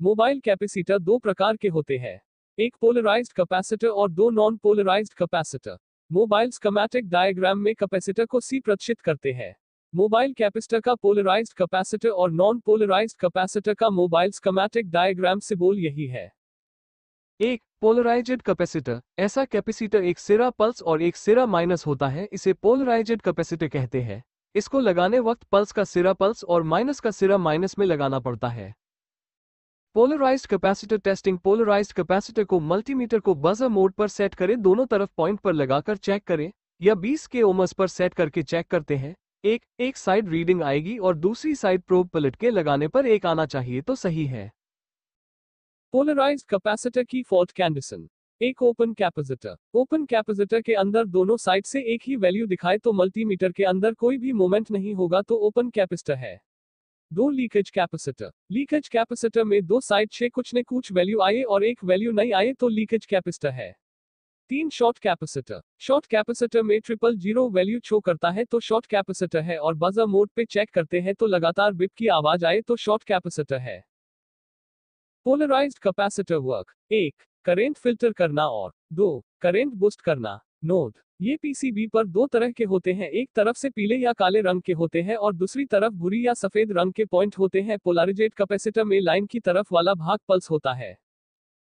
Mobile capacitor दो प्रकार के होते हैं, एक पोलराइज्ड कैपेसिटर और दो non polarised capacitor. Mobile schematic diagram में कैपेसिटर को सी प्रदर्शित करते हैं। मोबाइल कैपेसिटर का पोलराइज्ड कैपेसिटर और नॉन पोलराइज्ड कैपेसिटर का मोबाइल स्कीमेटिक डायग्राम सिंबल यही है। एक पोलराइज्ड कैपेसिटर, ऐसा कैपेसिटर एक सिरा पल्स और एक सिरा माइनस होता है, इसे पोलराइज्ड कैपेसिटर कहते हैं। इसको लगाने वक्त पल्स का सिरा पल्स और माइनस का सिरा माइनस में लगाना पड़ता है। Polarised capacitor testing. Polarised capacitor को मल्टीमीटर को बजर मोड पर सेट करें, दोनों तरफ पॉइंट पर लगाकर चेक करें या 20 के ओम्स पर सेट करके चेक करते हैं। एक साइड रीडिंग आएगी और दूसरी साइड प्रोब पलट के लगाने पर एक आना चाहिए तो सही है। पोलराइज्ड कैपेसिटर की फॉल्ट कंडीशन। एक ओपन कैपेसिटर। ओपन कैपेसिटर के अंदर दोनों साइड से एक ही वैल्यू दिखाए तो मल्टीमीटर के अंदर कोई भी मोमेंट नहीं होगा तो ओपन कैपेसिटर है। दो लीकेज कैपेसिटर। लीकेज कैपेसिटर में दो साइड से कुछ न कुछ वैल्यू आए और एक वैल्यू नहीं आए तो लीकेज कैपेसिटर है। तीन शॉर्ट कैपेसिटर। शॉर्ट कैपेसिटर में 000 वैल्यू शो करता है तो शॉर्ट कैपेसिटर है और बजर मोड पे चेक करते हैं तो लगातार बिप की आवाज आए तो शॉर्ट कैपेसिटर है। Polarised capacitor work. 1. Current filter करना और 2. करंट बूस्ट करना। नोड। ये पीसीबी पर दो तरह के होते हैं, एक तरफ से पीले या काले रंग के होते हैं और दूसरी तरफ भूरी या सफेद रंग के पॉइंट होते हैं। पोलराइज्ड कैपेसिटर में लाइन की तरफ वाला भाग पल्स होता है।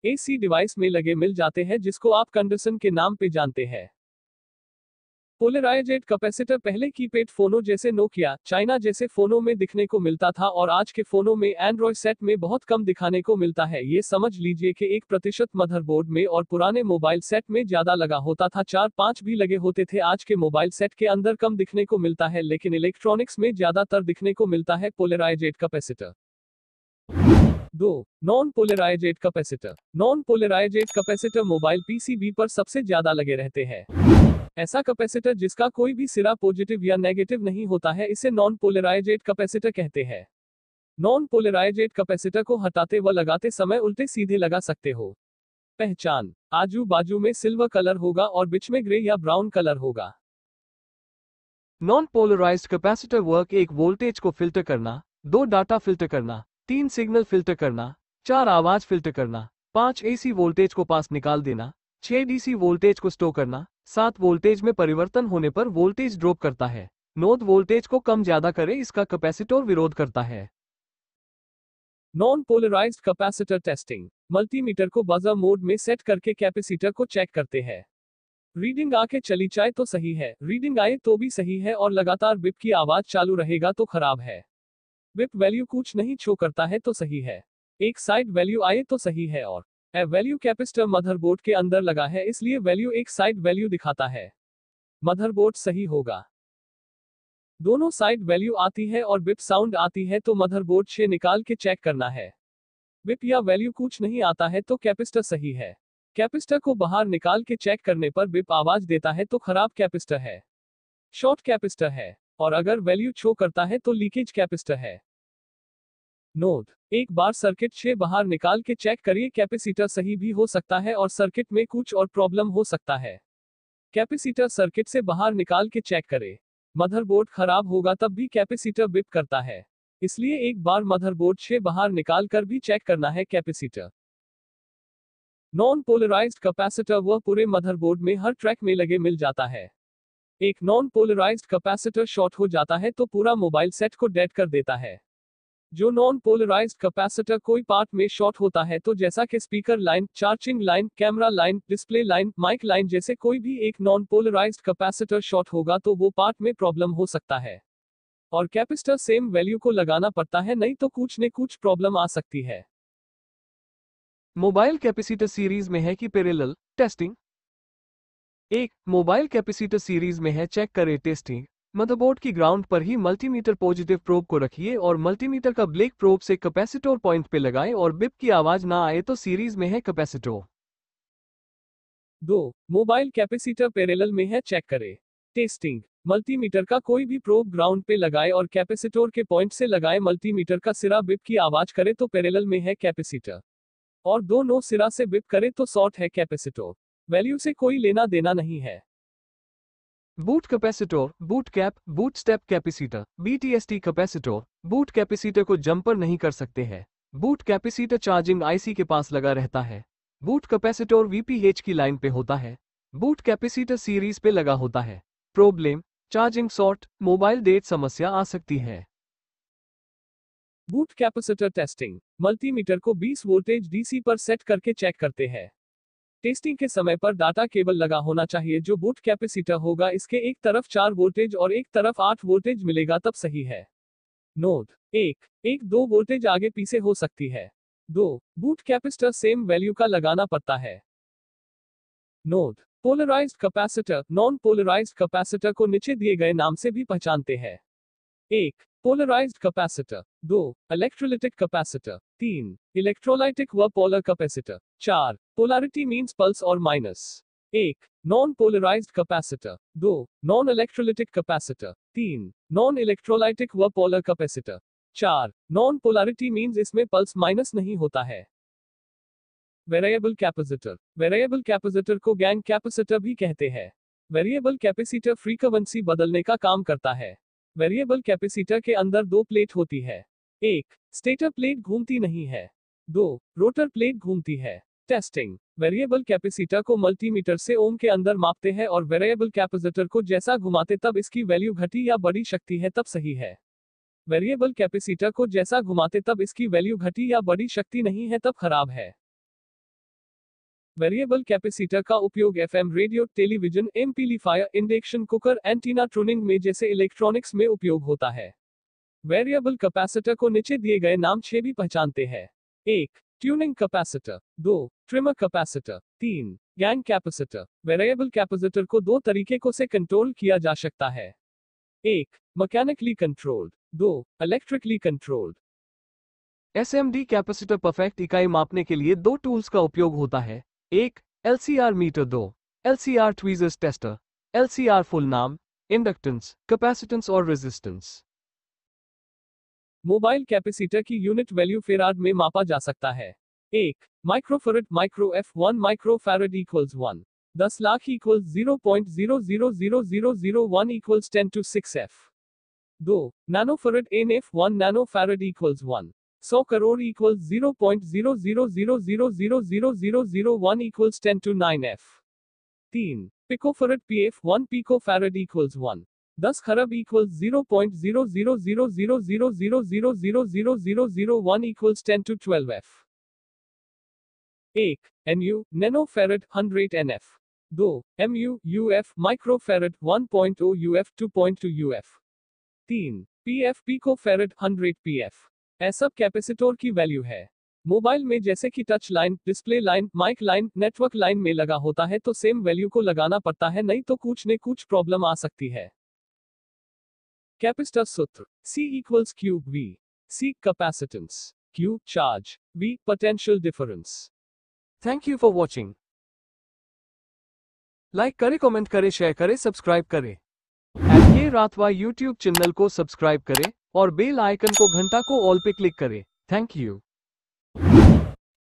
एसी डिवाइस में लगे मिल जाते हैं जिसको आप कंडक्शन के नाम पे जानते हैं। पोलराइज्ड कैपेसिटर पहले कीपैड फोनों जैसे नोकिया, चाइना जैसे फोनों में दिखने को मिलता था और आज के फोनों में एंड्रॉयड सेट में बहुत कम दिखाने को मिलता है। ये समझ लीजिए कि 1% मदरबोर्ड में और पुराने मोबाइल सेट में ज्यादा लगा होता था, 4-5 भी लगे होते थे। आज के मोबाइल सेट के अंदर कम दिखने को मिलता है लेकिन इलेक्ट्रॉनिक्स में ज्यादातर दिखने को मिलता है polarised capacitor. 2. Non polarised capacitor. Non polarised capacitor mobile PCB पर सबसे ज्यादा लगे रहते हैं। ऐसा कैपेसिटर जिसका कोई भी सिरा पॉजिटिव या नेगेटिव नहीं होता है, इसे नॉन पोलराइज्ड कैपेसिटर कहते हैं। नॉन पोलराइज्ड कैपेसिटर को हटाते व लगाते समय उल्टे सीधे लगा सकते हो। पहचान। आजू बाजू में सिल्वर कलर होगा और बीच में ग्रे या ब्राउन कलर होगा। Non polarised capacitor work. 1 voltage को फिल्टर करना, 2 डाटा फिल्टर करना, 3 सिग्नल फिल्टर करना, 4 आवाज फिल्टर करना, 5 एसी वोल्टेज को पास निकाल देना, 6 डीसी वोल्टेज को स्टोर करना, 7 वोल्टेज में परिवर्तन होने पर वोल्टेज ड्रॉप करता है, 9 वोल्टेज को कम ज्यादा करे, इसका कैपेसिटर विरोध करता है। Non polarised capacitor testing. Multimeter को बजर मोड में सेट करके कैपेसिटर को चेक करते हैं। रीडिंग आके चली जाए तो सही है, रीडिंग आए तो भी सही है और लगातार बिप की आवाज चालू रहेगा तो खराब है। बिप वैल्यू कुछ नहीं शो करता है तो सही है। एक साइड वैल्यू आए तो सही है और ए वैल्यू कैपेसिटर मदरबोर्ड के अंदर लगा है इसलिए वैल्यू एक साइड वैल्यू दिखाता है। मदरबोर्ड सही होगा। दोनों साइड वैल्यू आती है और बिप साउंड आती है तो मदरबोर्ड से निकाल के चेक करना है। बिप या वैल्यू कुछ नहीं आता है तो कैपेसिटर सही है। कैपेसिटर को बाहर निकाल के चेक करने पर बिप आवाज देता है तो खराब कैपेसिटर है। शॉर्ट कैपेसिटर है और अगर वैल्यू शो करता है तो लीकेज कैपेसिटर है। नोट। एक बार सर्किट से बाहर निकाल के चेक करिए, कैपेसिटर सही भी हो सकता है और सर्किट में कुछ और प्रॉब्लम हो सकता है। कैपेसिटर सर्किट से बाहर निकाल के चेक करें। मदरबोर्ड खराब होगा तब भी कैपेसिटर बिप करता है, इसलिए एक बार मदरबोर्ड से बाहर निकाल कर भी चेक करना है कैपेसिटर। नॉन पोलराइज्ड कैपेसिटर वह पूरे मदरबोर्ड में हर ट्रैक में लगे मिल जाता है। एक नॉन पोलराइज्ड कैपेसिटर शॉर्ट हो जाता है तो पूरा मोबाइल सेट को डेड कर देता है। जो नॉन पोलराइज्ड कैपेसिटर कोई पार्ट में शॉर्ट होता है तो जैसा कि speaker line, charging line, camera line, display line, mic line जैसे कोई भी एक नॉन पोलराइज्ड कैपेसिटर शॉर्ट होगा तो वो पार्ट में प्रॉब्लम हो सकता है और कैपेसिटर सेम वैल्यू को लगाना पड़ता है, नहीं तो कुछ न कुछ प्रॉब्लम आ सकती है। मोबाइल कैपेसिटर सीरीज में है कि parallel testing. 1 mobile capacitor series में है, चेक करें टेस्टिंग। मदरबोर्ड की ग्राउंड पर ही मल्टीमीटर पॉजिटिव प्रोब को रखिए और मल्टीमीटर का ब्लैक प्रोब से कैपेसिटर पॉइंट पे लगाएं और बिप की आवाज ना आए तो सीरीज में है कैपेसिटर। 2 मोबाइल कैपेसिटर पैरेलल में है, चेक करें टेस्टिंग। मल्टीमीटर का कोई भी प्रोब ग्राउंड पे लगाए और कैपेसिटर के पॉइंट से लगाए, मल्टीमीटर का सिरा बिप की आवाज करे तो पैरेलल में है कैपेसिटर और दोनों सिरा से बिप करे तो शॉर्ट है कैपेसिटर। वैल्यू से कोई लेना देना नहीं है। Boot capacitor, boot cap, boot step capacitor, BTST capacitor. Boot capacitor को जंपर नहीं कर सकते हैं। बूट कैपेसिटर चार्जिंग आईसी के पास लगा रहता है। बूट कैपेसिटर वीपीएच की लाइन पे होता है। बूट कैपेसिटर सीरीज पे लगा होता है। Problem, charging short, mobile dead समस्या आ सकती है। Boot capacitor testing. मल्टीमीटर को 20 वोल्टेज डीसी पर सेट करके चेक करते हैं। टेस्टिंग के समय पर डाटा केबल लगा होना चाहिए जो बूट कैपेसिटर होगा, इसके एक तरफ 4 वोल्टेज और एक तरफ 8 वोल्टेज मिलेगा तब सही है। नोट 1 2 वोल्टेज आगे पीछे हो सकती है। 2 बूट कैपेसिटर सेम वैल्यू का लगाना पड़ता है। Note polarised capacitor, non polarised capacitor को नीचे दिए गए नाम से भी पहचानते हैं। 1 polarized capacitor, 2 electrolytic capacitor, 3 electrolytic व polar capacitor, 4 polarity means plus और माइनस। 1 non polarised capacitor, 2 non electrolytic capacitor, 3 non electrolytic व polar capacitor, 4 non polarity means इसमें पल्स माइनस नहीं होता है। वेरिएबल कैपेसिटर, वेरिएबल कैपेसिटर को गैंग कैपेसिटर भी कहते हैं। वेरिएबल कैपेसिटर फ्रीक्वेंसी बदलने का काम करता है। वेरिएबल कैपेसिटर के अंदर 2 प्लेट होती है। 1 स्टेटर प्लेट घूमती नहीं है, 2 रोटर प्लेट घूमती है। टेस्टिंग, वेरिएबल कैपेसिटर को मल्टीमीटर से ओम के अंदर मापते हैं और वेरिएबल कैपेसिटर को जैसा घुमाते तब इसकी वैल्यू घटी या बढ़ी शक्ति है तब सही है। वेरिएबल कैपेसिटर को जैसा घुमाते तब इसकी वैल्यू घटी या बढ़ी शक्ति नहीं है तब खराब है। वेरिएबल कैपेसिटर का उपयोग FM radio, television, amplifier, induction cooker, antenna tuning में जैसे इलेक्ट्रॉनिक्स में उपयोग होता है। वेरिएबल कैपेसिटर को नीचे दिए गए नाम 6 भी पहचानते हैं। 1 tuning capacitor, 2 trimmer capacitor, 3 gang capacitor. Variable capacitor को 2 तरीके से कंट्रोल किया जा सकता है। 1 mechanically controlled, 2 electrically controlled. SMD capacitor perfect इकाई मापने के लिए 2 टूल्स का उपयोग होता है। 1 LCR meter, 2 LCR tweezers tester. LCR full नाम इंडक्टेंस, कैपेसिटेंस और रेजिस्टेंस। मोबाइल कैपेसिटर की यूनिट वैल्यू फेराड में मापा जा सकता है। 1 microfarad, micro F 1 microfarad equals 1 10 lakh equals 0.000001 equals 10 to 6 f। 2 nanofarad N F 1 nanofarad equals 1 100 crore equals 0.00000001 equals 10 to 9 f। 3 picofarad PF 1 picofarad equals 1 10 खरब equals 0.000000000001 equals 10 to 12 f। 1 NU nanofarad 100 NF। 2 MU UF microfarad 1.0 UF 2.2 UF। 3 PF picofarad 100 PF। ऐसा कैपेसिटर की value है। Mobile में जैसे कि touch line, display line, mic line, network line में लगा होता है तो सेम वैल्यू को लगाना पड़ता है, नहीं तो कुछ न कुछ प्रॉब्लम आ सकती है। कैपेसिटर सूत्र C equals Q V। C capacitance, Q charge, V potential difference। Thank you for watching. Like करें, कमेंट करें, शेयर करें, सब्सक्राइब करें। एंड ये रातवा यूट्यूब चैनल को सब्सक्राइब करें और बेल आइकन को घंटा को ऑल पे क्लिक करें। Thank you.